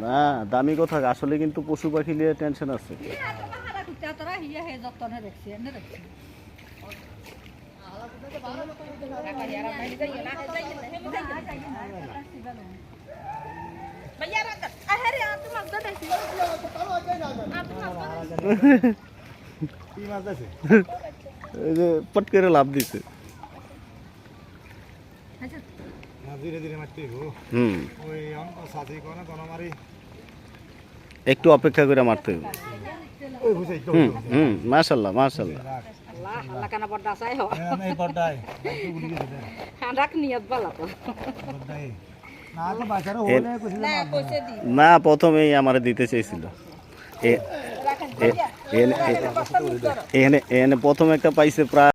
না দামি কথা, আসলে কিন্তু পশু পাখি নিয়ে টেনশন আছে। এই যে পট করে লাভ দিছে। একটু অপেক্ষা করে মারতে হবে। মাশাআল্লাহ মাশাআল্লাহ। না প্রথমেই আমার দিতে চেয়েছিল। এনে প্রথম একটা পাইছে প্রায়